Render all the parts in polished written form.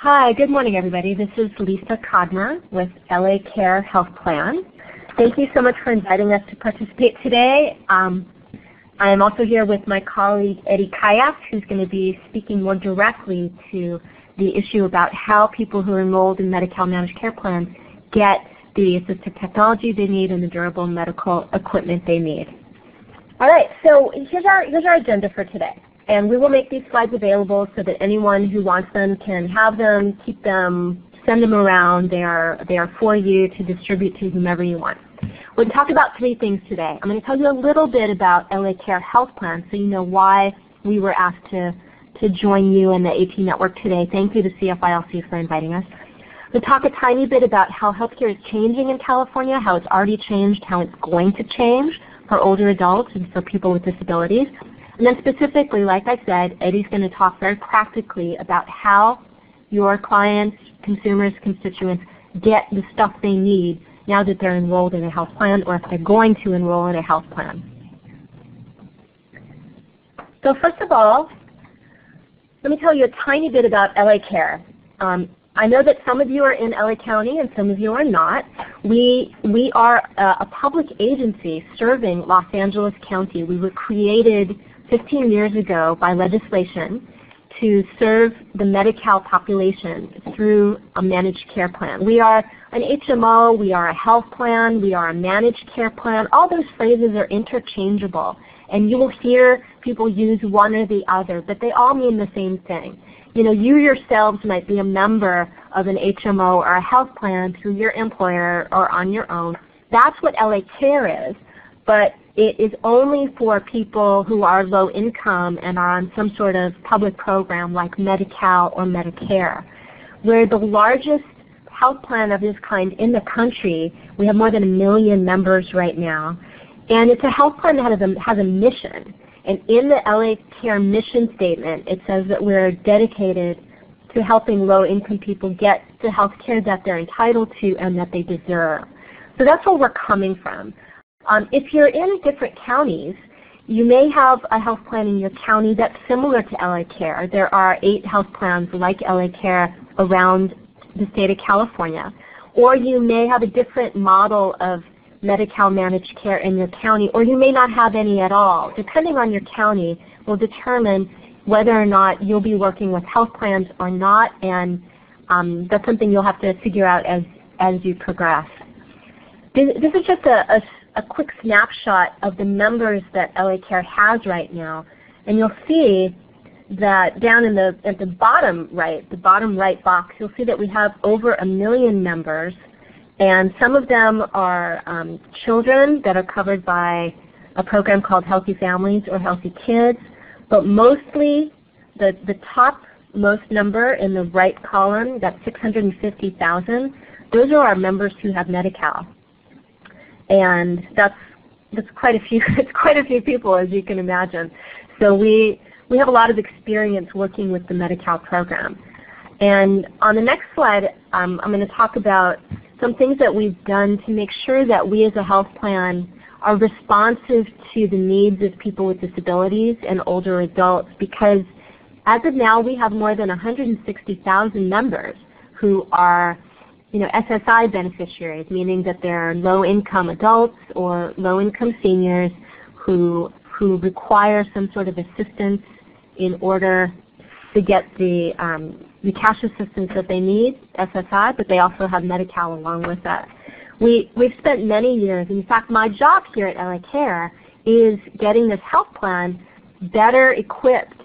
Hi, good morning everybody. This is Lisa Kodmur with LA Care Health Plan. Thank you so much for inviting us to participate today. I am also here with my colleague Eddie Kayak, who's going to be speaking more directly to the issue about how people who are enrolled in Medi-Cal managed care plans get the assistive technology they need and the durable medical equipment they need. All right, so here's our agenda for today. And we will make these slides available so that anyone who wants them can have them, keep them, send them around. They are for you to distribute to whomever you want. We're going to talk about three things today. I'm going to tell you a little bit about LA Care Health Plan so you know why we were asked to join you in the AP network today. Thank you to CFILC for inviting us. We'll talk a tiny bit about how healthcare is changing in California, how it's already changed, how it's going to change for older adults and for people with disabilities. And then specifically, like I said, Eddie's going to talk very practically about how your clients, consumers, constituents get the stuff they need now that they're enrolled in a health plan or if they're going to enroll in a health plan. So first of all, let me tell you a tiny bit about LA Care. I know that some of you are in LA County and some of you are not. We are a public agency serving Los Angeles County. We were created 15 years ago by legislation to serve the Medi-Cal population through a managed care plan. We are an HMO, we are a health plan, we are a managed care plan. All those phrases are interchangeable, and you will hear people use one or the other, but they all mean the same thing. You know, you yourselves might be a member of an HMO or a health plan through your employer or on your own. That's what LA Care is, but it is only for people who are low income and are on some sort of public program like Medi-Cal or Medicare. We're the largest health plan of this kind in the country. We have more than 1 million members right now. And it's a health plan that has a mission. And in the LA Care mission statement, it says that we're dedicated to helping low-income people get the health care that they're entitled to and that they deserve. So that's where we're coming from. If you're in different counties, you may have a health plan in your county that's similar to LA Care. There are 8 health plans like LA Care around the state of California. Or you may have a different model of Medi-Cal managed care in your county, or you may not have any at all. Depending on your county will determine whether or not you'll be working with health plans or not, and that's something you'll have to figure out as you progress. This is just a quick snapshot of the members that LA Care has right now, and you'll see that down at the bottom right box, you'll see that we have over 1 million members, and some of them are children that are covered by a program called Healthy Families or Healthy Kids, but mostly the top most number in the right column, that's 650,000, those are our members who have Medi-Cal. And that's quite a few. It's quite a few people, as you can imagine. So we have a lot of experience working with the Medi-Cal program. And on the next slide, I'm going to talk about some things that we've done to make sure that we as a health plan are responsive to the needs of people with disabilities and older adults. Because as of now, we have more than 160,000 members who are SSI beneficiaries, meaning that they're low-income adults or low-income seniors who require some sort of assistance in order to get the cash assistance that they need, SSI, but they also have Medi-Cal along with that. We've spent many years, in fact my job here at LA Care is getting this health plan better equipped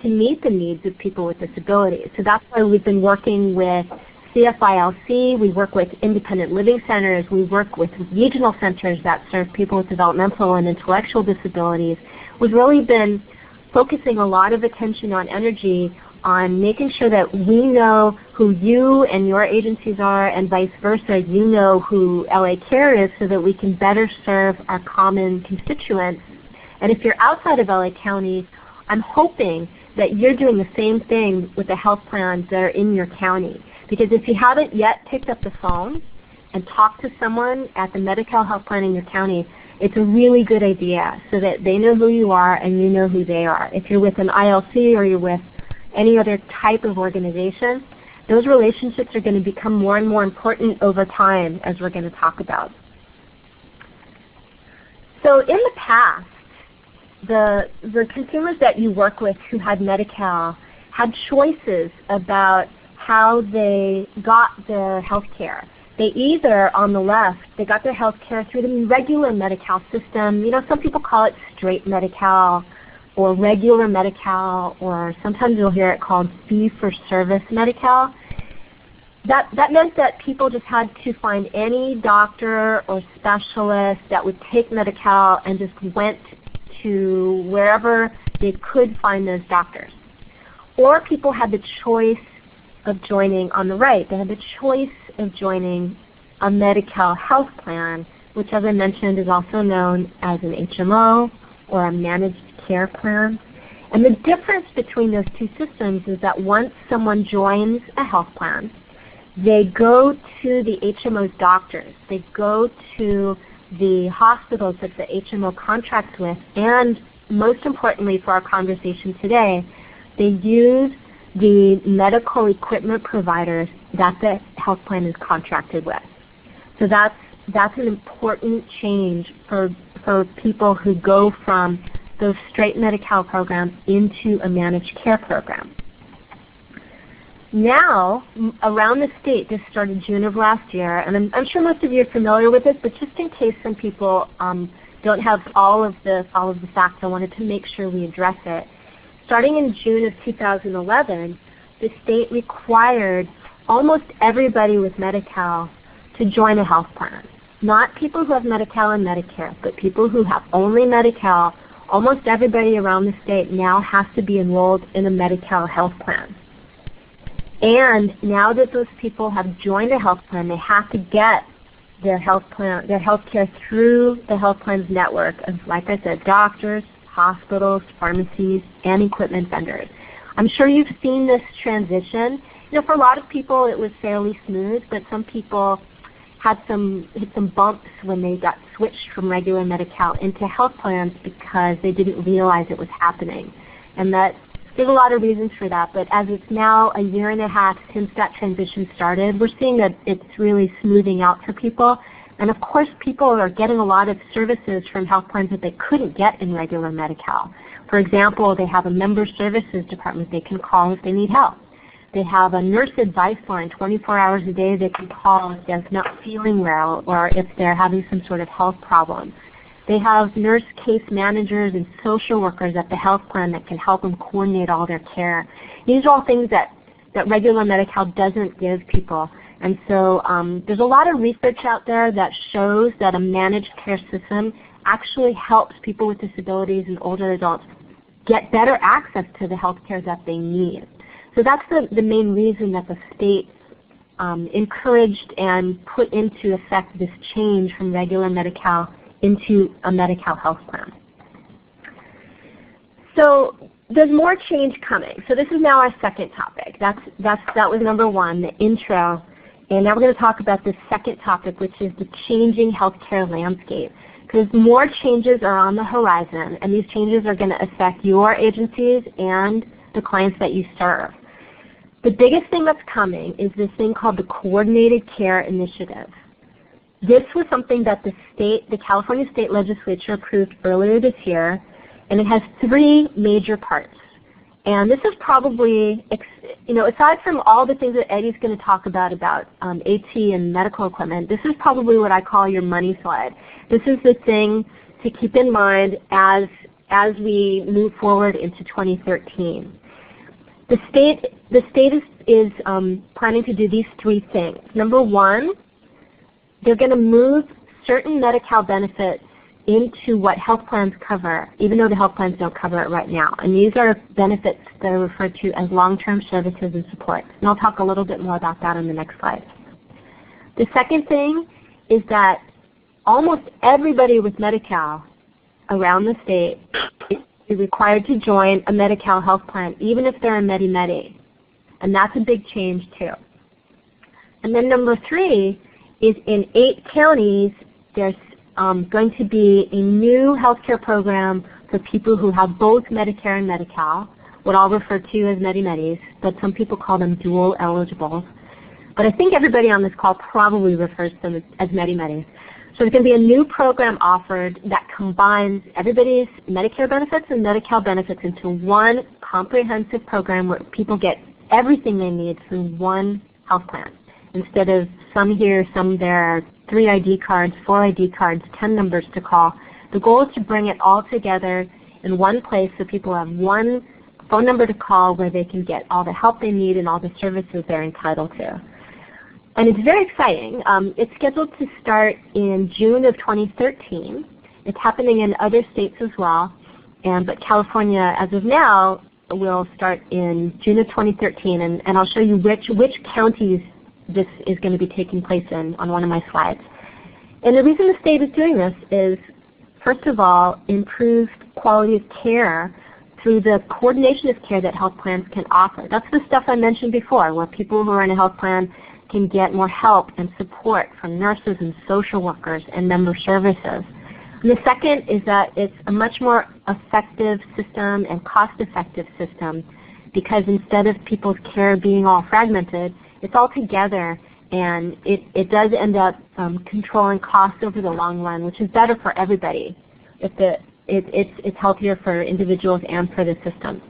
to meet the needs of people with disabilities. So that's why we've been working with CFILC, we work with independent living centers, we work with regional centers that serve people with developmental and intellectual disabilities. We've really been focusing a lot of attention on energy on making sure that we know who you and your agencies are, and vice versa, you know who LA Care is, so that we can better serve our common constituents. And if you're outside of LA County, I'm hoping that you're doing the same thing with the health plans that are in your county. Because if you haven't yet picked up the phone and talked to someone at the Medi-Cal health plan in your county, it's a really good idea so that they know who you are and you know who they are. If you're with an ILC or you're with any other type of organization, those relationships are going to become more and more important over time, as we're going to talk about. So in the past, the consumers that you work with who had Medi-Cal had choices about how they got their health care. They either, on the left, they got their health care through the regular Medi-Cal system. You know, some people call it straight Medi-Cal or regular Medi-Cal, or sometimes you'll hear it called fee-for-service Medi-Cal. That meant that people just had to find any doctor or specialist that would take Medi-Cal and just went to wherever they could find those doctors. Or people had the choice of joining on the right. They had the choice of joining a Medi-Cal health plan, which, as I mentioned, is also known as an HMO or a managed care plan. And the difference between those two systems is that once someone joins a health plan, they go to the HMO's doctors, they go to the hospitals that the HMO contracts with, and most importantly for our conversation today, they use the medical equipment providers that the health plan is contracted with. So that's an important change for people who go from those straight Medi-Cal programs into a managed care program. Now, around the state, this started June of last year, and I'm sure most of you are familiar with this, but just in case some people don't have all of the facts, I wanted to make sure we address it. Starting in June of 2011, the state required almost everybody with Medi-Cal to join a health plan. Not people who have Medi-Cal and Medicare, but people who have only Medi-Cal. Almost everybody around the state now has to be enrolled in a Medi-Cal health plan. And now that those people have joined a health plan, they have to get their health care through the health plan's network of, like I said, doctors, hospitals, pharmacies, and equipment vendors. I'm sure you've seen this transition. You know, for a lot of people it was fairly smooth, but some people hit some bumps when they got switched from regular Medi-Cal into health plans because they didn't realize it was happening. And there's a lot of reasons for that, but as it's now a year and a half since that transition started, we're seeing that it's really smoothing out for people. And of course, people are getting a lot of services from health plans that they couldn't get in regular Medi-Cal. For example, they have a member services department they can call if they need help. They have a nurse advice line 24 hours a day they can call if they're not feeling well or if they're having some sort of health problem. They have nurse case managers and social workers at the health plan that can help them coordinate all their care. These are all things that regular Medi-Cal doesn't give people. And so there's a lot of research out there that shows that a managed care system actually helps people with disabilities and older adults get better access to the health care that they need. So that's the main reason that the state encouraged and put into effect this change from regular Medi-Cal into a Medi-Cal health plan. So there's more change coming. So this is now our second topic. That was number one, the intro. And now we're going to talk about the second topic, which is the changing healthcare landscape. Because more changes are on the horizon, and these changes are going to affect your agencies and the clients that you serve. The biggest thing that's coming is this thing called the Coordinated Care Initiative. This was something that the California State Legislature approved earlier this year, and it has three major parts. And this is probably, aside from all the things that Eddie's going to talk about AT and medical equipment, this is probably what I call your money slide. This is the thing to keep in mind as we move forward into 2013. The state is planning to do these three things. Number one, they're going to move certain Medi-Cal benefits into what health plans cover, even though the health plans don't cover it right now. And these are benefits that are referred to as long-term services and support. And I'll talk a little bit more about that on the next slide. The second thing is that almost everybody with Medi-Cal around the state is required to join a Medi-Cal health plan, even if they're a Medi-Medi. And that's a big change too. And then number three is in 8 counties, there's going to be a new healthcare program for people who have both Medicare and Medi-Cal, what I'll refer to as Medi-Medis, but some people call them dual eligibles. But I think everybody on this call probably refers to them as Medi-Medis. So there's going to be a new program offered that combines everybody's Medicare benefits and Medi-Cal benefits into one comprehensive program where people get everything they need through one health plan. Instead of some here, some there, 3 ID cards, 4 ID cards, 10 numbers to call. The goal is to bring it all together in one place so people have one phone number to call where they can get all the help they need and all the services they're entitled to. And it's very exciting. It's scheduled to start in June of 2013. It's happening in other states as well, but California, as of now, will start in June of 2013, and I'll show you which counties this is going to be taking place in on one of my slides. And the reason the state is doing this is, first of all, improved quality of care through the coordination of care that health plans can offer. That's the stuff I mentioned before, where people who are in a health plan can get more help and support from nurses and social workers and member services. And the second is that it's a much more effective system and cost-effective system, because instead of people's care being all fragmented, it's all together, and it does end up controlling costs over the long run, which is better for everybody. It's healthier for individuals and for the system.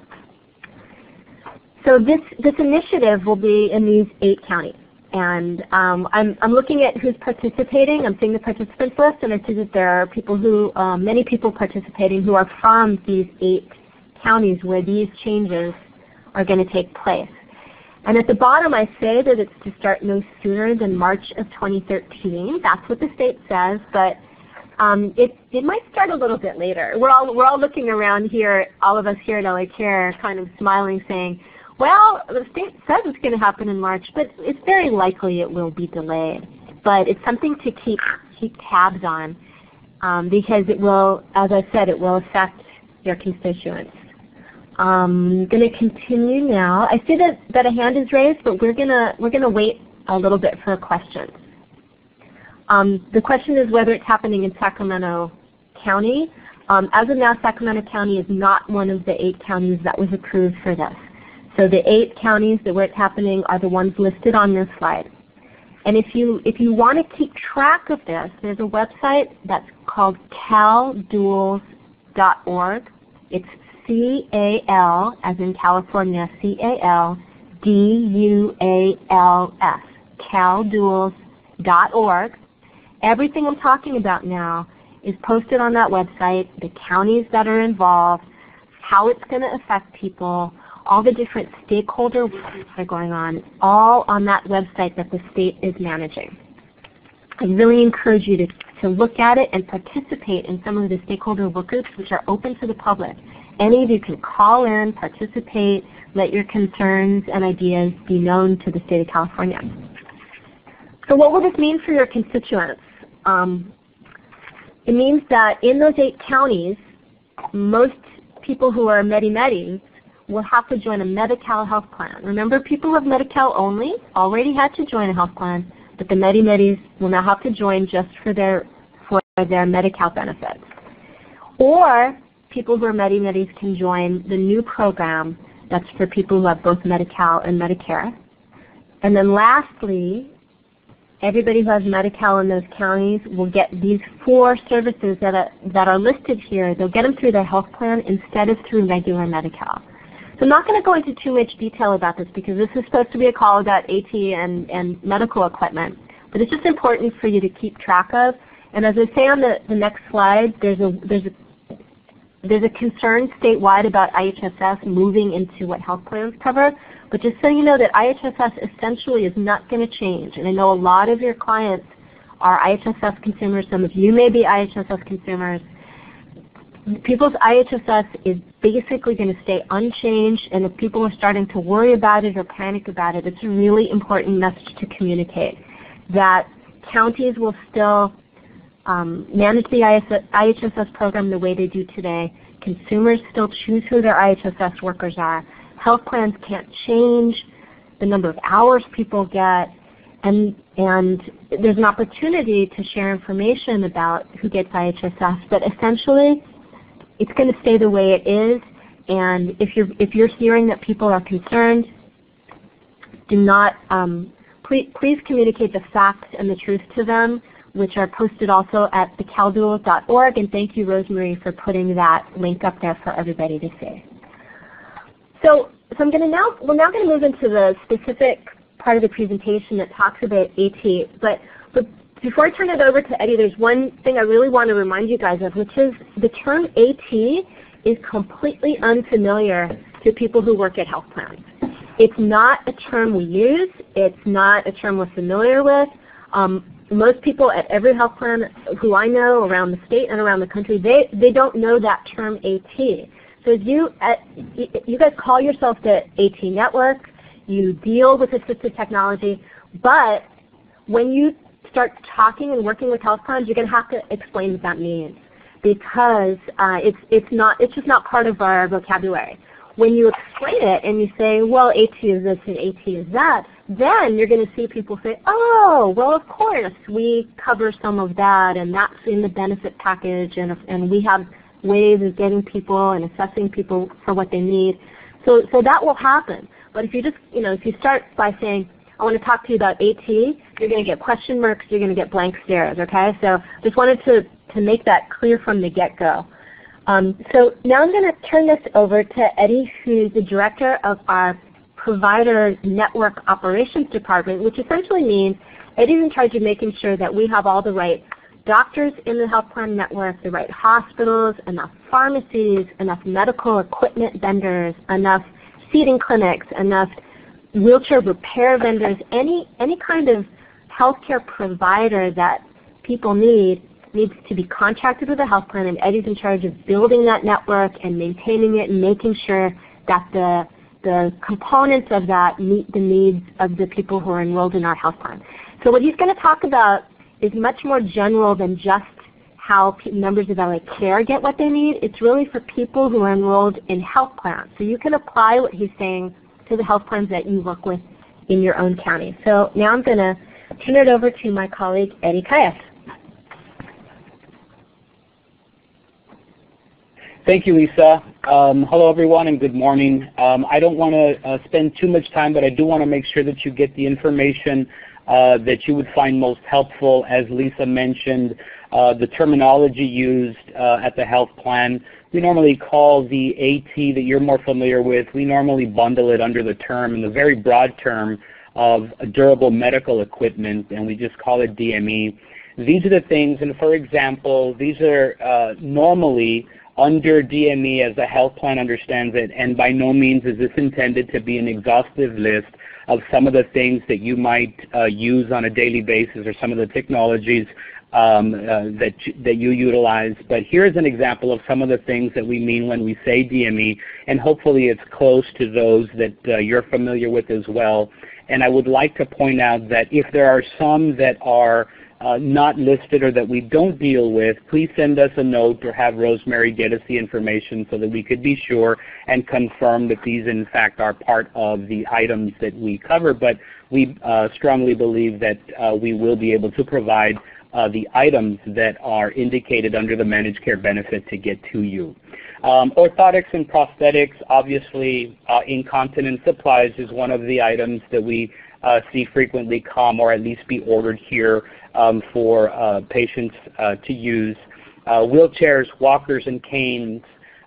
So this initiative will be in these 8 counties. And I'm looking at who's participating. I'm seeing the participants list, and I see that there are people who, many people participating who are from these 8 counties where these changes are going to take place. And at the bottom I say that it's to start no sooner than March of 2013. That's what the state says, but it might start a little bit later. We're all looking around here, all of us here at LA Care, kind of smiling, saying, well, the state says it's going to happen in March, but it's very likely it will be delayed. But it's something to keep tabs on, because it will, as I said, it will affect your constituents. I'm going to continue now. I see that a hand is raised, but we're gonna wait a little bit for a question. The question is whether it's happening in Sacramento County. As of now, Sacramento County is not one of the 8 counties that was approved for this. So the 8 counties where it's happening are the ones listed on this slide. And if you want to keep track of this, there's a website that's called calduals.org. It's C-A-L, as in California, C-A-L-D-U-A-L-S, calduals.org. Everything I'm talking about now is posted on that website, the counties that are involved, how it's going to affect people, all the different stakeholder workers that are going on, all on that website that the state is managing. I really encourage you to look at it and participate in some of the stakeholder work groups which are open to the public. Any of you can call in, participate, let your concerns and ideas be known to the state of California. So what will this mean for your constituents? It means that in those 8 counties, most people who are Medi-Medis will have to join a Medi-Cal health plan. Remember, people who have Medi-Cal only already had to join a health plan, but the Medi-Medis will now have to join just for their Medi-Cal benefits. Or people who are Medi-Medis can join the new program that's for people who have both Medi-Cal and Medicare. And then lastly, everybody who has Medi-Cal in those counties will get these 4 services that are listed here. They'll get them through their health plan instead of through regular Medi-Cal. So I'm not going to go into too much detail about this because this is supposed to be a call about AT and medical equipment. But it's just important for you to keep track of. And as I say on the next slide, there's a concern statewide about IHSS moving into what health plans cover. But just so you know that IHSS essentially is not going to change. And I know a lot of your clients are IHSS consumers. Some of you may be IHSS consumers. People's IHSS is basically going to stay unchanged, and if people are starting to worry about it or panic about it, it's a really important message to communicate that counties will still manage the IHSS program the way they do today. Consumers still choose who their IHSS workers are. Health plans can't change the number of hours people get, and there's an opportunity to share information about who gets IHSS, but essentially it's going to stay the way it is, And if you're hearing that people are concerned, do not, please communicate the facts and the truth to them, which are posted also at thecaldual.org. And thank you, Rosemary, for putting that link up there for everybody to see. So we're now going to move into the specific part of the presentation that talks about AT. But before I turn it over to Eddie, there's one thing I really want to remind you guys of, which is the term AT is completely unfamiliar to people who work at health plans. It's not a term we use. It's not a term we're familiar with. Most people at every health plan who I know around the state and around the country, they don't know that term AT. So if you guys call yourself the AT network, you deal with assistive technology, but when you start talking and working with health plans, you're going to have to explain what that means, because it's just not part of our vocabulary. When you explain it and you say, well, AT is this and AT is that, then you're going to see people say, oh, well, of course, we cover some of that, and that's in the benefit package, and we have ways of getting people and assessing people for what they need. So that will happen. But if you just, if you start by saying, I want to talk to you about AT, you're going to get question marks, you're going to get blank stares, okay? So just wanted to make that clear from the get-go. So now I'm going to turn this over to Eddie, who's the director of our Provider Network Operations Department, which essentially means Eddie's in charge of making sure that we have all the right doctors in the health plan network, the right hospitals, enough pharmacies, enough medical equipment vendors, enough seating clinics, enough wheelchair repair vendors, any kind of healthcare provider that people needs to be contracted with a health plan, and Eddie's in charge of building that network and maintaining it and making sure that the components of that meet the needs of the people who are enrolled in our health plan. So what he's going to talk about is much more general than just how members of LA Care get what they need. It's really for people who are enrolled in health plans. So you can apply what he's saying to the health plans that you work with in your own county. So now I'm going to turn it over to my colleague, Eddie Caius. Thank you, Lisa. Hello, everyone, and good morning. I don't want to spend too much time, but I do want to make sure that you get the information that you would find most helpful. As Lisa mentioned, the terminology used at the health plan, we normally call the AT that you're more familiar with, we normally bundle it under the term, and the very broad term of durable medical equipment, and we just call it DME. These are the things, and for example, these are normally under DME as the health plan understands it, and by no means is this intended to be an exhaustive list of some of the things that you might use on a daily basis or some of the technologies that you utilize. But here's an example of some of the things that we mean when we say DME, and hopefully it's close to those that you're familiar with as well. And I would like to point out that if there are some that are not listed or that we don't deal with, please send us a note or have Rosemary get us the information so that we could be sure and confirm that these in fact are part of the items that we cover. But we strongly believe that we will be able to provide the items that are indicated under the managed care benefit to get to you. Orthotics and prosthetics, obviously incontinence supplies is one of the items that we see frequently come or at least be ordered here for patients to use. Wheelchairs, walkers, and canes,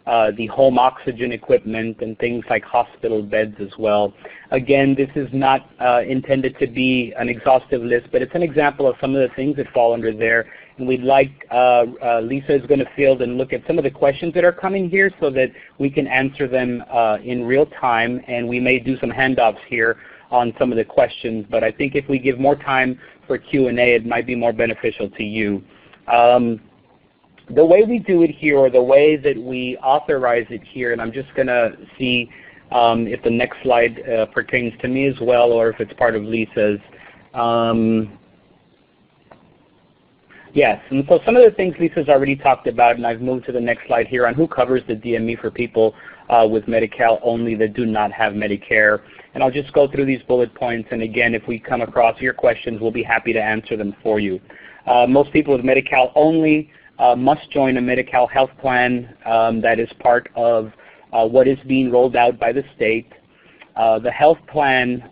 the home oxygen equipment, and things like hospital beds as well. Again, this is not intended to be an exhaustive list, but it's an example of some of the things that fall under there. And we'd like, Lisa is going to field and look at some of the questions that are coming here so that we can answer them in real time, and we may do some handoffs here on some of the questions, but I think if we give more time for Q&A, it might be more beneficial to you. The way we do it here, or the way that we authorize it here, and I'm just going to see if the next slide pertains to me as well, or if it's part of Lisa's. Yes, and so some of the things Lisa's already talked about, and I've moved to the next slide here on who covers the DME for people with Medi-Cal only that do not have Medicare. And I'll just go through these bullet points, and again, if we come across your questions, we'll be happy to answer them for you. Most people with Medi-Cal only must join a Medi-Cal health plan that is part of what is being rolled out by the state. The health plan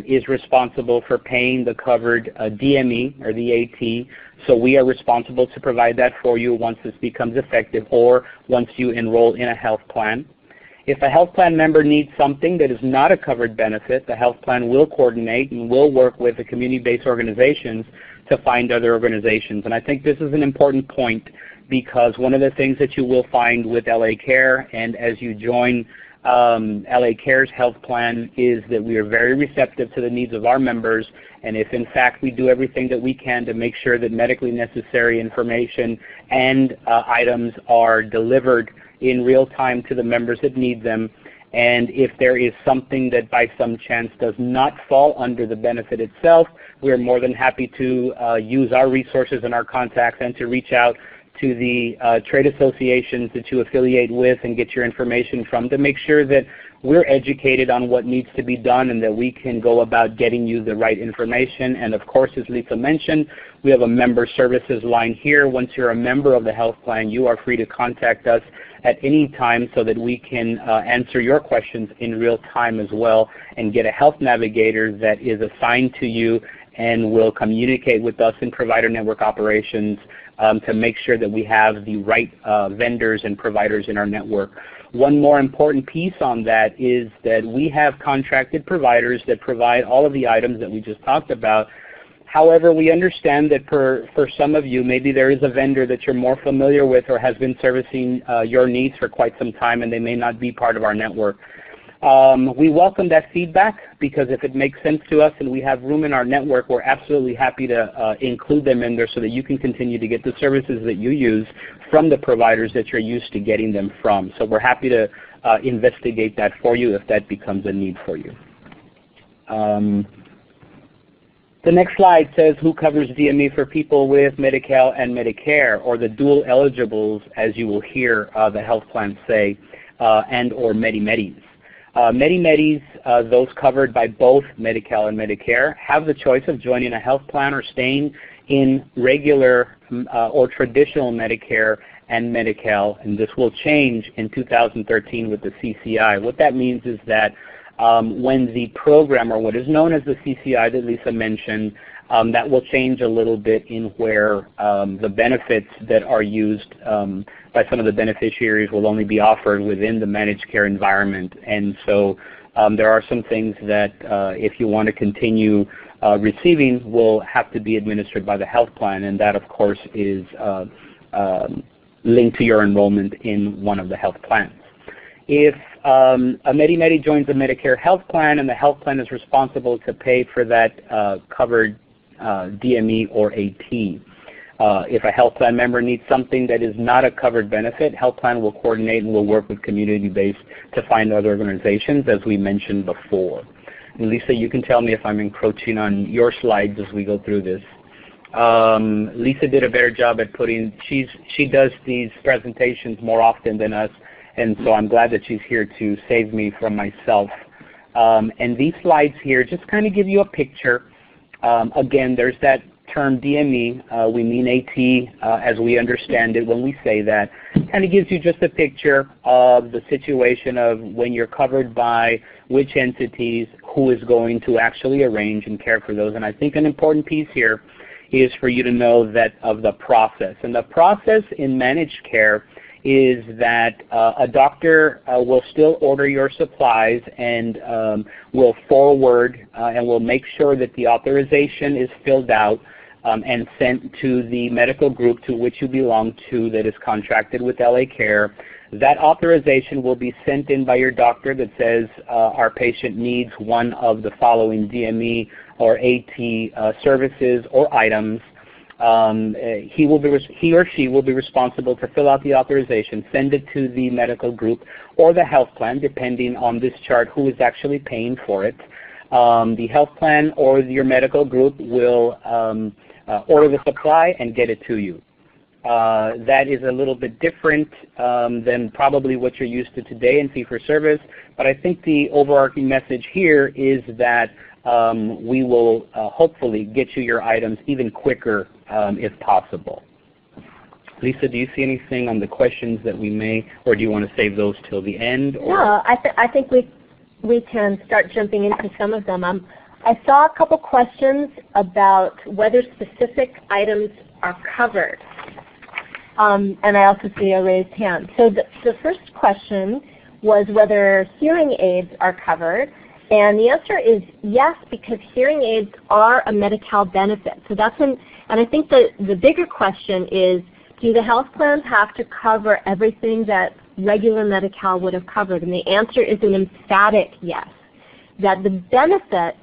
is responsible for paying the covered DME or the AT, so we are responsible to provide that for you once this becomes effective or once you enroll in a health plan. If a health plan member needs something that is not a covered benefit, the health plan will coordinate and will work with the community-based organizations to find other organizations. And I think this is an important point, because one of the things that you will find with LA Care and as you join LA Care's health plan is that we are very receptive to the needs of our members, and if in fact we do everything that we can to make sure that medically necessary information and items are delivered in real time to the members that need them, and if there is something that by some chance does not fall under the benefit itself, we are more than happy to use our resources and our contacts and to reach out to the trade associations that you affiliate with and get your information from to make sure that we're educated on what needs to be done and that we can go about getting you the right information. And of course, as Lisa mentioned, we have a member services line here. Once you're a member of the health plan, you are free to contact us at any time so that we can answer your questions in real time as well and get a health navigator that is assigned to you and will communicate with us in provider network operations to make sure that we have the right vendors and providers in our network. One more important piece on that is that we have contracted providers that provide all of the items that we just talked about. However, we understand that for some of you, maybe there is a vendor that you're more familiar with or has been servicing your needs for quite some time and they may not be part of our network. We welcome that feedback, because if it makes sense to us and we have room in our network, we're absolutely happy to include them in there so that you can continue to get the services that you use from the providers that you're used to getting them from. So we're happy to investigate that for you if that becomes a need for you. The next slide says who covers DME for people with Medi-Cal and Medicare, or the dual eligibles, as you will hear the health plans say, and or Medi-Medis. Medi-Medis, those covered by both Medi-Cal and Medicare, have the choice of joining a health plan or staying in regular or traditional Medicare and Medi-Cal, and this will change in 2013 with the CCI. What that means is that when the program, or what is known as the CCI that Lisa mentioned, that will change a little bit in where the benefits that are used by some of the beneficiaries will only be offered within the managed care environment. And so there are some things that if you want to continue receiving will have to be administered by the health plan, and that of course is linked to your enrollment in one of the health plans. If a Medi-Medi joins a Medicare health plan and the health plan is responsible to pay for that covered DME or AT. If a health plan member needs something that is not a covered benefit, health plan will coordinate and will work with community-based to find other organizations, as we mentioned before. And Lisa, you can tell me if I'm encroaching on your slides as we go through this. Lisa did a better job at putting, she does these presentations more often than us, and so I'm glad that she's here to save me from myself. And these slides here just kind of give you a picture. Again, there's that term DME. We mean AT as we understand it when we say that. Kind of gives you just a picture of the situation of when you're covered by which entities, who is going to actually arrange and care for those. And I think an important piece here is for you to know that of the process. And the process in managed care is that a doctor will still order your supplies and will forward and will make sure that the authorization is filled out and sent to the medical group to which you belong to that is contracted with LA Care. That authorization will be sent in by your doctor that says our patient needs one of the following DME or AT services or items. He or she will be responsible to fill out the authorization, send it to the medical group or the health plan, depending on this chart who is actually paying for it. The health plan or your medical group will order the supply and get it to you. That is a little bit different than probably what you're used to today in fee-for-service, but I think the overarching message here is that we will hopefully get you your items even quicker if possible. Lisa, do you see anything on the questions that we may, or do you want to save those till the end? Or? No, I think we can start jumping into some of them. I saw a couple questions about whether specific items are covered. And I also see a raised hand. So the first question was whether hearing aids are covered. And the answer is yes, because hearing aids are a Medi-Cal benefit. So that's and I think the bigger question is, do the health plans have to cover everything that regular Medi-Cal would have covered? And the answer is an emphatic yes, that the benefits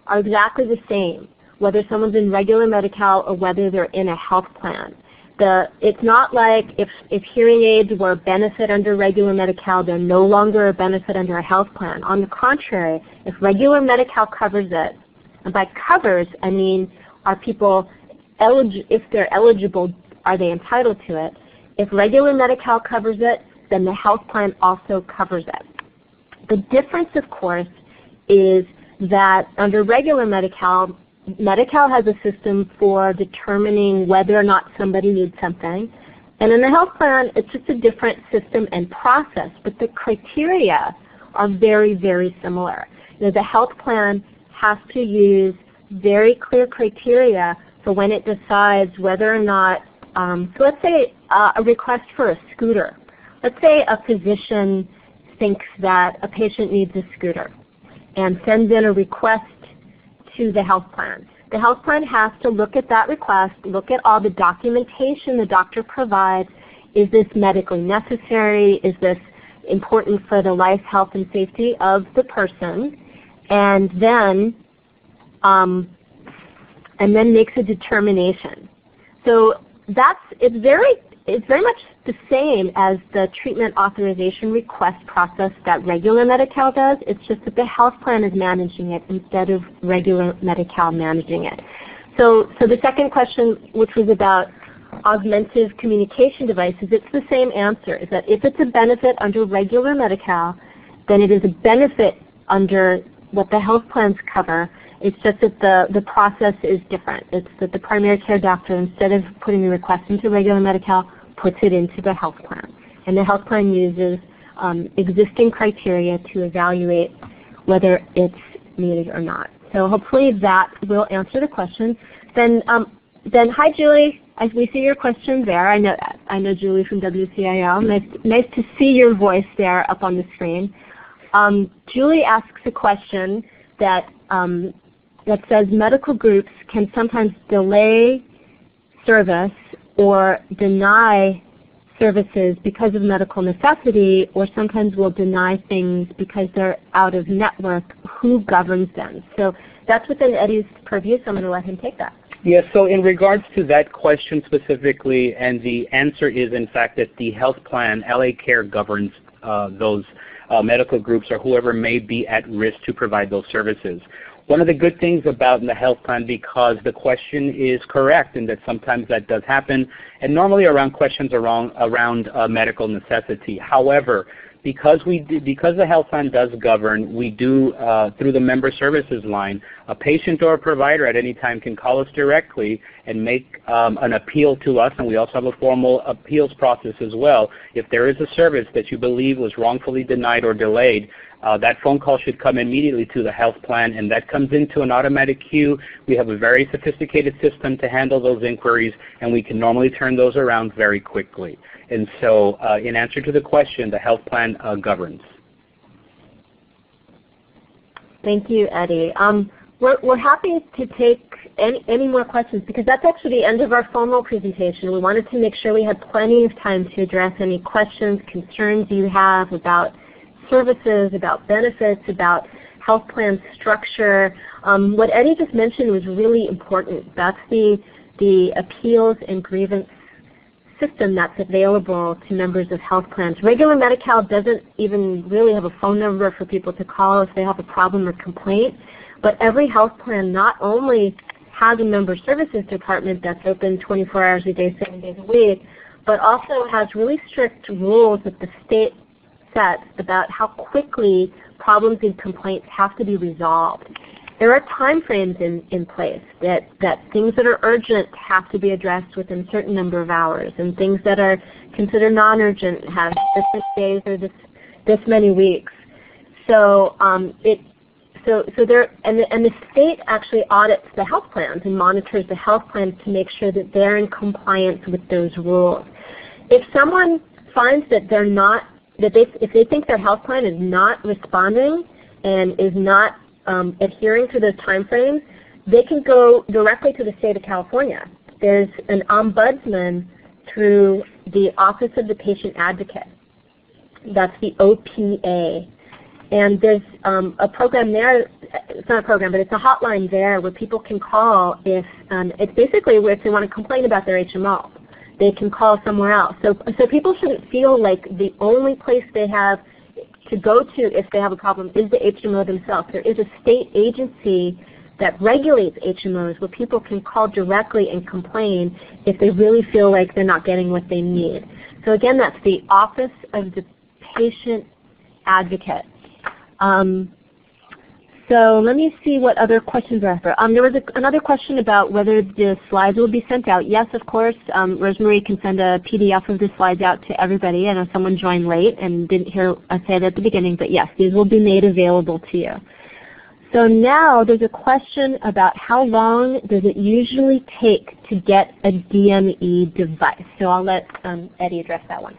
are exactly the same, whether someone's in regular Medi-Cal or whether they're in a health plan. It's not like if hearing aids were a benefit under regular Medi-Cal, they're no longer a benefit under a health plan. On the contrary, if regular Medi-Cal covers it, and by covers I mean are people if they're eligible, are they entitled to it? If regular Medi-Cal covers it, then the health plan also covers it. The difference, of course, is that under regular Medi-Cal, Medi-Cal has a system for determining whether or not somebody needs something. And in the health plan, it's just a different system and process, but the criteria are very, very similar. The health plan has to use very clear criteria for when it decides whether or not, so let's say a request for a scooter. Let's say a physician thinks that a patient needs a scooter and sends in a request to the health plan. The health plan has to look at that request, look at all the documentation the doctor provides. Is this medically necessary? Is this important for the life, health, and safety of the person? And then makes a determination. So it's very much the same as the treatment authorization request process that regular Medi-Cal does. It's just that the health plan is managing it instead of regular Medi-Cal managing it. So the second question, which was about augmentative communication devices, it's the same answer, is that if it's a benefit under regular Medi-Cal, then it is a benefit under what the health plans cover. It's just that the process is different. It's that the primary care doctor, instead of putting the request into regular Medi-Cal, puts it into the health plan. And the health plan uses existing criteria to evaluate whether it's needed or not. So hopefully that will answer the question. Then hi Julie, as we see your questions there. I know Julie from WCIL. Nice to see your voice there up on the screen. Julie asks a question that says medical groups can sometimes delay service or deny services because of medical necessity, or sometimes will deny things because they're out of network. Who governs them? So that's within Eddie's purview, so I'm going to let him take that. Yes, so in regards to that question specifically, and the answer is in fact that the health plan, LA Care, governs those medical groups or whoever may be at risk to provide those services. One of the good things about the health plan, because the question is correct and that sometimes that does happen, and normally around questions around medical necessity. However, because the health plan does govern, we do, through the member services line, a patient or a provider at any time can call us directly and make an appeal to us, and we also have a formal appeals process as well. If there is a service that you believe was wrongfully denied or delayed, that phone call should come immediately to the health plan, and that comes into an automatic queue. We have a very sophisticated system to handle those inquiries, and we can normally turn those around very quickly. And so in answer to the question, the health plan governs. Thank you, Eddie. We're happy to take any more questions, because that's actually the end of our formal presentation. We wanted to make sure we had plenty of time to address any questions, concerns you have about services, about benefits, about health plan structure. What Eddie just mentioned was really important. That's the appeals and grievance system that's available to members of health plans. Regular Medi-Cal doesn't even really have a phone number for people to call if they have a problem or complaint, but every health plan not only has a member services department that's open 24 hours a day, 7 days a week, but also has really strict rules that the state sets about how quickly problems and complaints have to be resolved. There are time frames in place that things that are urgent have to be addressed within a certain number of hours, and things that are considered non-urgent have this many days or this many weeks. So the state actually audits the health plans and monitors the health plans to make sure that they're in compliance with those rules. If someone finds that they're not, if they think their health plan is not responding and is not adhering to those timeframes, they can go directly to the state of California. There's an ombudsman through the Office of the Patient Advocate. That's the OPA. And there's a program there, it's not a program, but it's a hotline there where people can call if, it's basically where if they want to complain about their HMO. They can call somewhere else. So people shouldn't feel like the only place they have to go to if they have a problem is the HMO themselves. There is a state agency that regulates HMOs where people can call directly and complain if they really feel like they're not getting what they need. So again, that's the Office of the Patient Advocate. So let me see what other questions are after. There was another question about whether the slides will be sent out. Yes, of course. Rosemary can send a PDF of the slides out to everybody. I know someone joined late and didn't hear us say it at the beginning, but yes, these will be made available to you. So now there's a question about how long does it usually take to get a DME device. So I'll let Eddie address that one.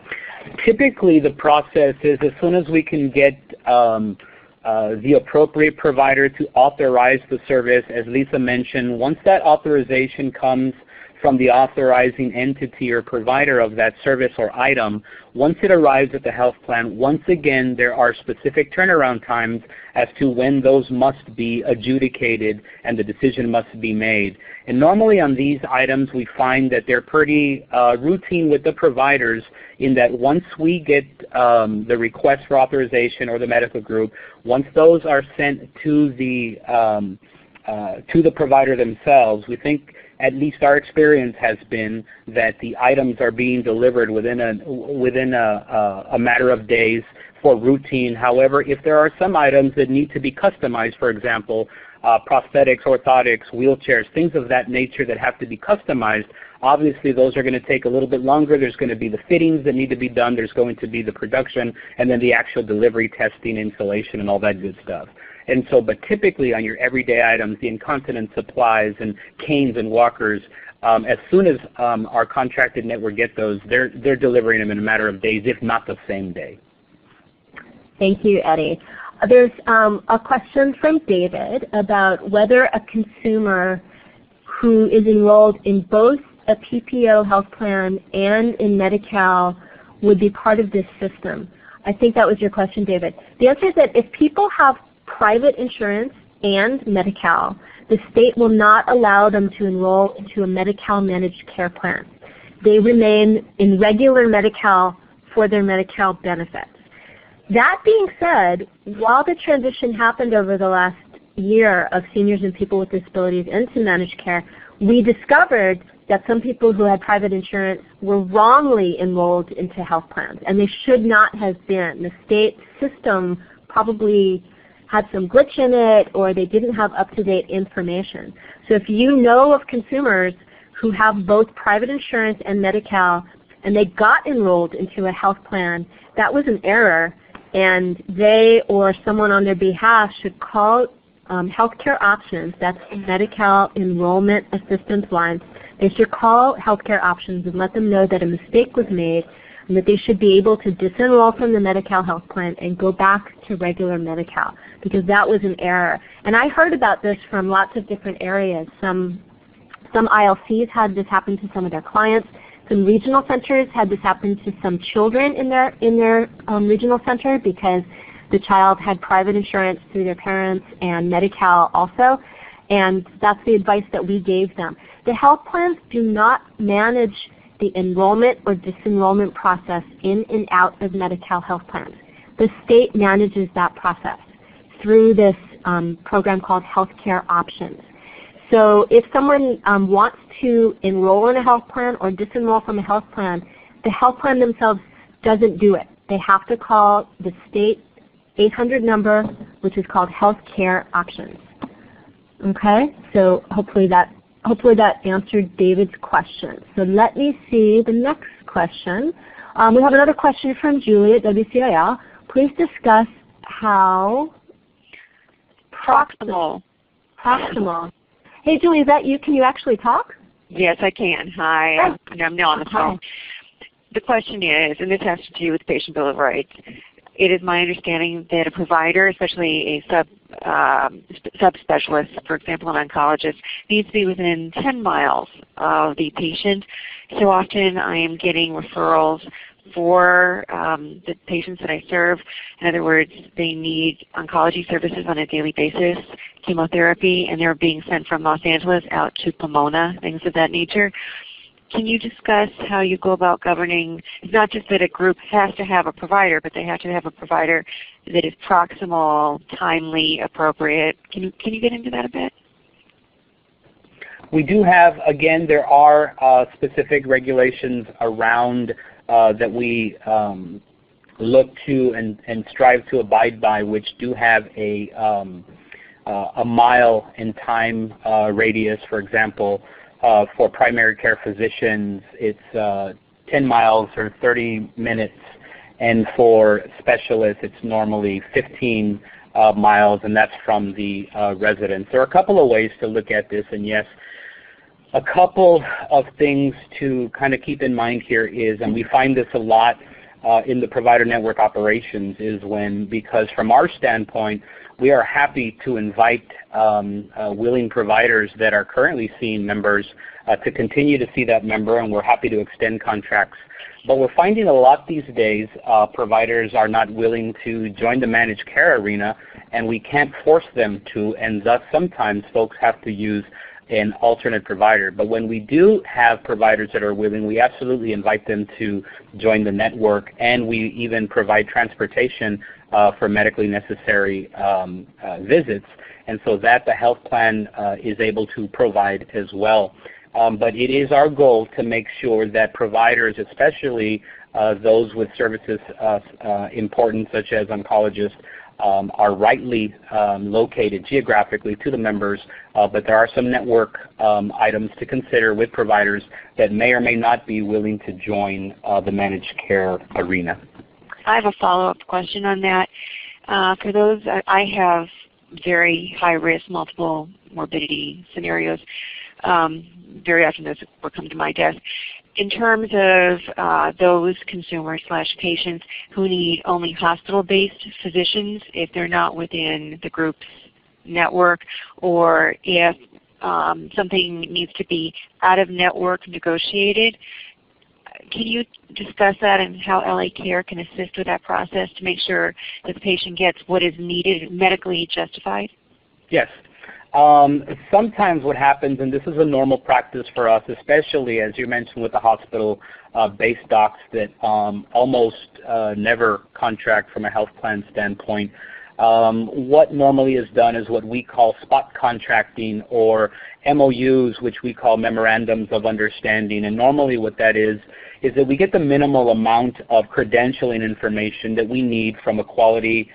Typically the process is as soon as we can get the appropriate provider to authorize the service, as Lisa mentioned, once that authorization comes from the authorizing entity or provider of that service or item, once it arrives at the health plan, once again there are specific turnaround times as to when those must be adjudicated and the decision must be made. And normally on these items we find that they're pretty routine with the providers in that once we get the request for authorization or the medical group, once those are sent to the provider themselves, we think, at least our experience has been, that the items are being delivered within a matter of days for routine. However, if there are some items that need to be customized, for example, prosthetics, orthotics, wheelchairs, things of that nature that have to be customized, obviously those are going to take a little bit longer. There's going to be the fittings that need to be done. There's going to be the production, and then the actual delivery, testing, installation, and all that good stuff. And so, but typically on your everyday items, the incontinence supplies and canes and walkers, as soon as our contracted network get those, they're delivering them in a matter of days, if not the same day. Thank you, Eddie. There's a question from David about whether a consumer who is enrolled in both a PPO health plan and in Medi-Cal would be part of this system. I think that was your question, David. The answer is that if people have private insurance and Medi-Cal, the state will not allow them to enroll into a Medi-Cal managed care plan. They remain in regular Medi-Cal for their Medi-Cal benefits. That being said, while the transition happened over the last year of seniors and people with disabilities into managed care, we discovered that some people who had private insurance were wrongly enrolled into health plans, and they should not have been. The state system probably had some glitch in it, or they didn't have up-to-date information. So if you know of consumers who have both private insurance and Medi-Cal, and they got enrolled into a health plan, that was an error, and they or someone on their behalf should call Healthcare Options. That's the Medi-Cal Enrollment Assistance Line. They should call Healthcare Options and let them know that a mistake was made and that they should be able to disenroll from the Medi-Cal health plan and go back to regular Medi-Cal, because that was an error. And I heard about this from lots of different areas. Some ILCs had this happen to some of their clients. Some regional centers had this happen to some children in their regional center because the child had private insurance through their parents and Medi-Cal also. And that's the advice that we gave them. The health plans do not manage the enrollment or disenrollment process in and out of Medi-Cal health plans. The state manages that process through this program called Healthcare Options. So if someone wants to enroll in a health plan or disenroll from a health plan, the health plan themselves doesn't do it. They have to call the state 800 number, which is called Healthcare Options. Okay, so hopefully that answered David's question. So let me see the next question. We have another question from Julie at WCIL. Please discuss how proximal. Hey Julie, is that you? Can you actually talk? Yes, I can. Hi, I'm now on the phone. The question is, and this has to do with the Patient Bill of Rights, it is my understanding that a provider, especially a subspecialist, for example an oncologist, needs to be within 10 miles of the patient. So often I am getting referrals for the patients that I serve. In other words, they need oncology services on a daily basis, chemotherapy, and they're being sent from Los Angeles out to Pomona, things of that nature. Can you discuss how you go about governing? It's not just that a group has to have a provider, but they have to have a provider that is proximal, timely, appropriate. Can you get into that a bit? We do have, again, there are specific regulations around that we look to and strive to abide by, which do have a mile and time radius. For example, for primary care physicians, it's 10 miles or 30 minutes, and for specialists, it's normally 15 miles, and that's from the residence. There are a couple of ways to look at this, and yes, a couple of things to kind of keep in mind here is, and we find this a lot in the provider network operations, is because from our standpoint, we are happy to invite willing providers that are currently seeing members to continue to see that member, and we're happy to extend contracts. But we're finding a lot these days providers are not willing to join the managed care arena, and we can't force them to, and thus sometimes folks have to use an alternate provider. But when we do have providers that are willing, we absolutely invite them to join the network, and we even provide transportation for medically necessary visits, and so that the health plan is able to provide as well. But it is our goal to make sure that providers, especially those with services important such as oncologists, are rightly located geographically to the members, but there are some network items to consider with providers that may or may not be willing to join the managed care arena. I have a follow-up question on that. For those, I have very high-risk multiple morbidity scenarios. Very often those will come to my desk. In terms of those consumers/patients who need only hospital-based physicians, if they're not within the group's network, or if something needs to be out-of-network negotiated, can you discuss that and how LA Care can assist with that process to make sure that the patient gets what is needed, medically justified? Yes. Sometimes what happens, and this is a normal practice for us, especially as you mentioned with the hospital-based docs that almost never contract from a health plan standpoint, what normally is done is what we call spot contracting, or MOUs, which we call memorandums of understanding. And normally what that is that we get the minimal amount of credentialing information that we need from a quality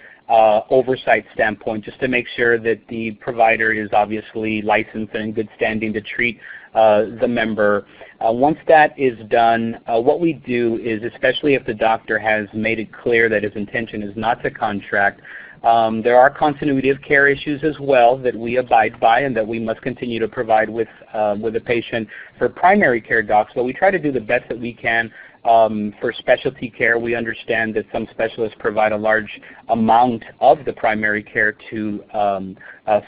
oversight standpoint, just to make sure that the provider is obviously licensed and in good standing to treat the member. Once that is done, what we do is, especially if the doctor has made it clear that his intention is not to contract, there are continuity of care issues as well that we abide by and that we must continue to provide with the patient for primary care docs. But we try to do the best that we can. For specialty care, we understand that some specialists provide a large amount of the primary care to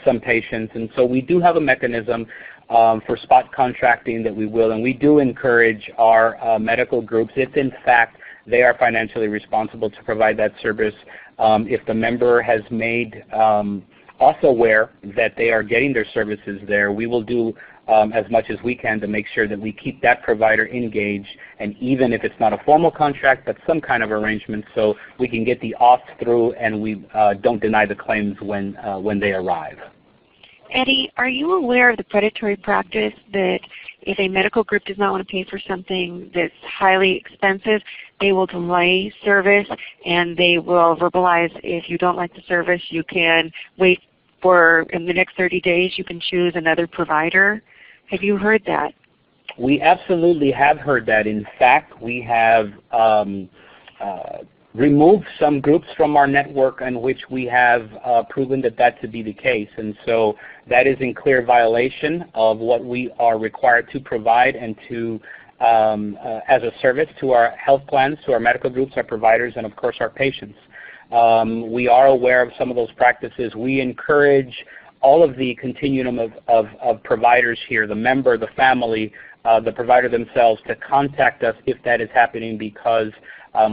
some patients, and so we do have a mechanism for spot contracting that we will, and we do encourage our medical groups, if in fact they are financially responsible to provide that service. If the member has made us aware that they are getting their services there, we will do as much as we can to make sure that we keep that provider engaged, and even if it's not a formal contract, but some kind of arrangement so we can get the auth through and we don't deny the claims when they arrive. Eddie, are you aware of the predatory practice that if a medical group does not want to pay for something that's highly expensive, they will delay service and they will verbalize, if you don't like the service, you can wait for in the next 30 days you can choose another provider. Have you heard that? We absolutely have heard that. In fact, we have removed some groups from our network in which we have proven that to be the case. And so that is in clear violation of what we are required to provide and to as a service to our health plans, to our medical groups, our providers, and of course our patients. We are aware of some of those practices. We encourage all of the continuum of providers here, the member, the family, the provider themselves, to contact us if that is happening, because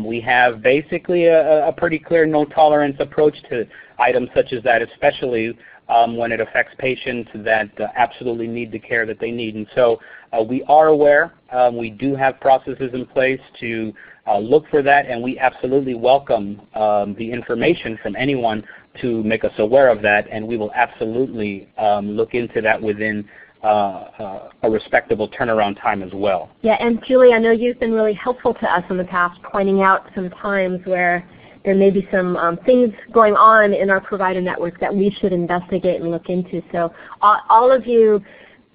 we have basically a pretty clear no-tolerance approach to items such as that, especially when it affects patients that absolutely need the care that they need. And so we are aware. We do have processes in place to look for that, and we absolutely welcome the information from anyone to make us aware of that, and we will absolutely look into that within a respectable turnaround time as well. Yeah, and Julie, I know you've been really helpful to us in the past, pointing out some times where there may be some things going on in our provider network that we should investigate and look into. So all of you,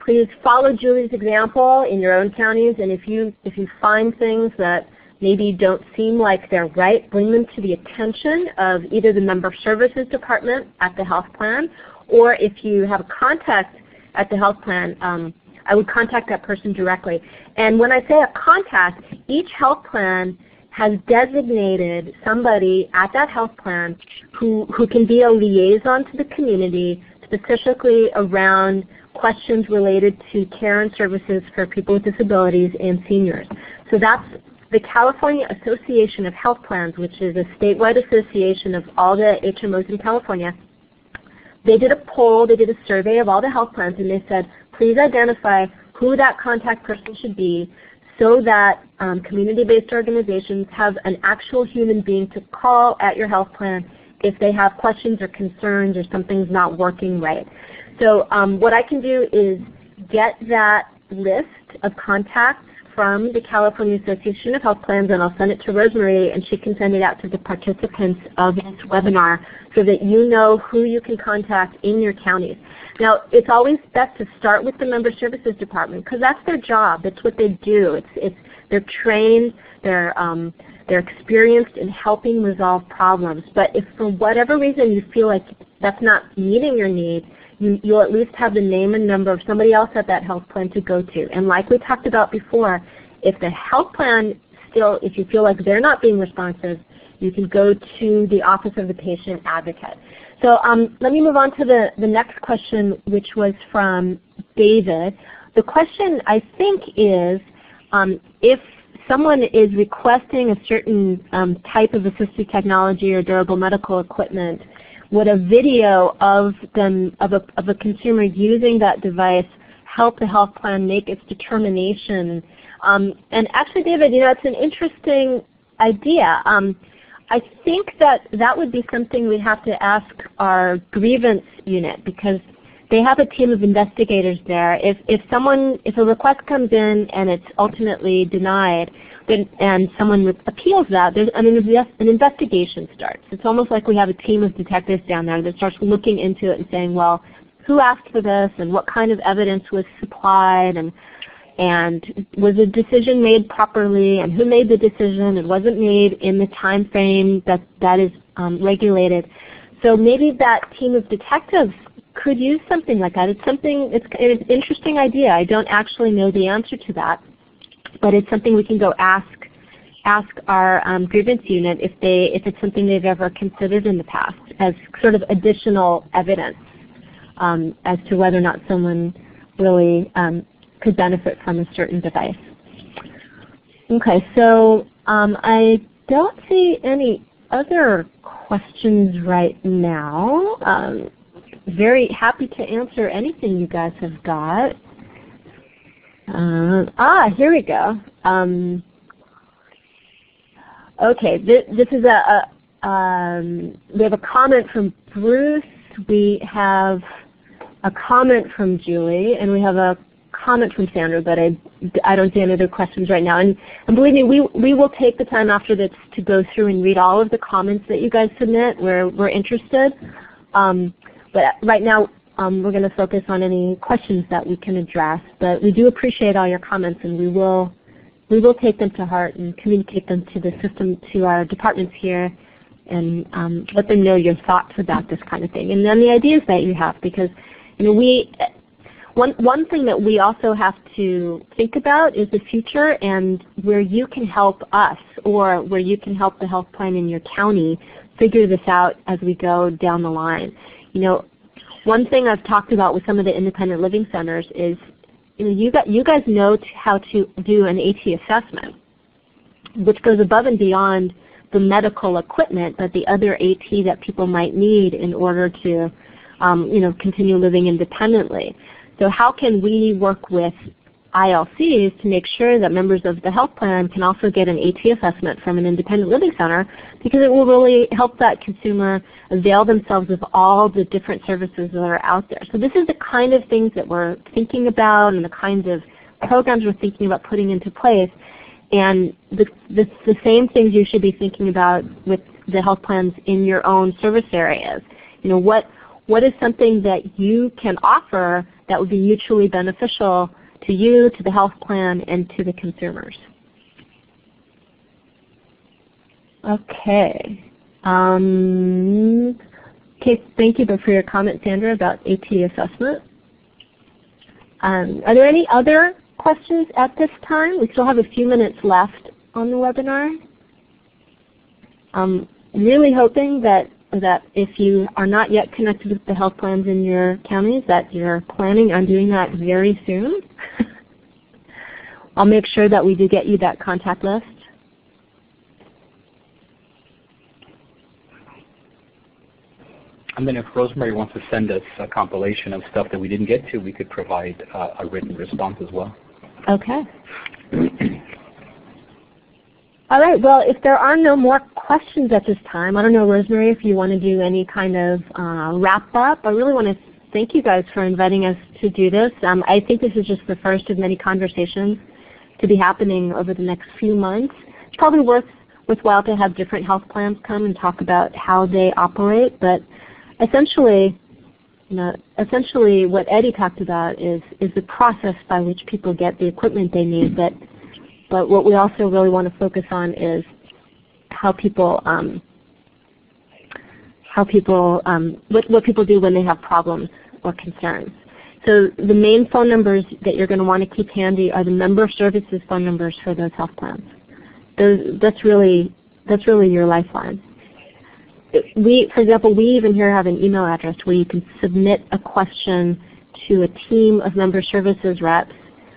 please follow Julie's example in your own counties, and if you find things that maybe don't seem like they're right, bring them to the attention of either the Member Services Department at the health plan, or if you have a contact at the health plan, I would contact that person directly. And when I say a contact, each health plan has designated somebody at that health plan who can be a liaison to the community, specifically around questions related to care and services for people with disabilities and seniors. So that's the California Association of Health Plans, which is a statewide association of all the HMOs in California. They did a poll, they did a survey of all the health plans, and they said, please identify who that contact person should be so that community-based organizations have an actual human being to call at your health plan if they have questions or concerns or something's not working right. So what I can do is get that list of contacts from the California Association of Health Plans, and I'll send it to Rosemary, and she can send it out to the participants of this webinar so that you know who you can contact in your counties. Now, it's always best to start with the Member Services Department because that's their job. That's what they do. They're trained. They're experienced in helping resolve problems. But if for whatever reason you feel like that's not meeting your need, you'll at least have the name and number of somebody else at that health plan to go to. And like we talked about before, if the health plan still, if you feel like they're not being responsive, you can go to the Office of the Patient Advocate. So let me move on to the next question, which was from David. The question, I think, is if someone is requesting a certain type of assistive technology or durable medical equipment, would a video of a consumer using that device help the health plan make its determination? And actually, David, it's an interesting idea. I think that would be something we'd have to ask our grievance unit because they have a team of investigators there. If a request comes in and it's ultimately denied, and someone appeals that, there's an investigation starts. It's almost like we have a team of detectives down there that starts looking into it and saying, well, who asked for this and what kind of evidence was supplied and was the decision made properly and who made the decision? It wasn't made in the time frame that is regulated. So maybe that team of detectives could use something like that. It's an interesting idea. I don't actually know the answer to that, but it's something we can go ask our grievance unit if it's something they've ever considered in the past as sort of additional evidence as to whether or not someone really could benefit from a certain device. Okay, so I don't see any other questions right now. Very happy to answer anything you guys have got. Here we go. Okay, this is we have a comment from Bruce, we have a comment from Julie, and we have a comment from Sandra, but I don't see any other questions right now. And believe me, we will take the time after this to go through and read all of the comments that you guys submit. We're interested. But But right now, we're going to focus on any questions that we can address. But we do appreciate all your comments, and we will take them to heart and communicate them to the system, to our departments here, and let them know your thoughts about this kind of thing, and then the ideas that you have. Because one thing that we also have to think about is the future and where you can help us, or where you can help the health plan in your county figure this out as we go down the line. One thing I've talked about with some of the independent living centers is, you guys know how to do an AT assessment, which goes above and beyond the medical equipment, but the other AT that people might need in order to continue living independently. So how can we work with ILCs to make sure that members of the health plan can also get an AT assessment from an independent living center, because it will really help that consumer avail themselves of all the different services that are out there. So this is the kind of things that we're thinking about and the kinds of programs we're thinking about putting into place. And the same things you should be thinking about with the health plans in your own service areas. What is something that you can offer that would be mutually beneficial to you, to the health plan, and to the consumers? Okay. Okay, thank you for your comment, Sandra, about AT assessment. Are there any other questions at this time? We still have a few minutes left on the webinar. I'm really hoping that if you are not yet connected with the health plans in your counties, that you're planning on doing that very soon. I'll make sure that we do get you that contact list. And then if Rosemary wants to send us a compilation of stuff that we didn't get to, we could provide a written response as well. Okay. All right, well, if there are no more questions at this time, I don't know, Rosemary, if you want to do any kind of wrap up. I really want to thank you guys for inviting us to do this. I think this is just the first of many conversations to be happening over the next few months. It's probably worthwhile to have different health plans come and talk about how they operate, but essentially what Eddie talked about is the process by which people get the equipment they need. But what we also really want to focus on is what people do when they have problems or concerns. So the main phone numbers that you're going to want to keep handy are the member services phone numbers for those health plans. That's really your lifeline. For example, we even here have an email address where you can submit a question to a team of member services reps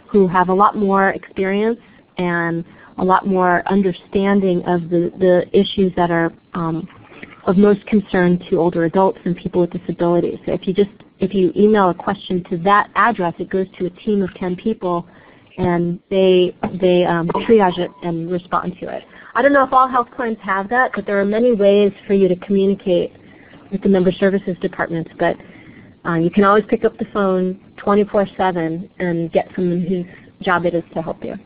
who have a lot more experience and a lot more understanding of the issues that are of most concern to older adults and people with disabilities. So if you email a question to that address, it goes to a team of 10 people, and they triage it and respond to it. I don't know if all health plans have that, but there are many ways for you to communicate with the member services departments. But you can always pick up the phone 24/7 and get someone whose job it is to help you.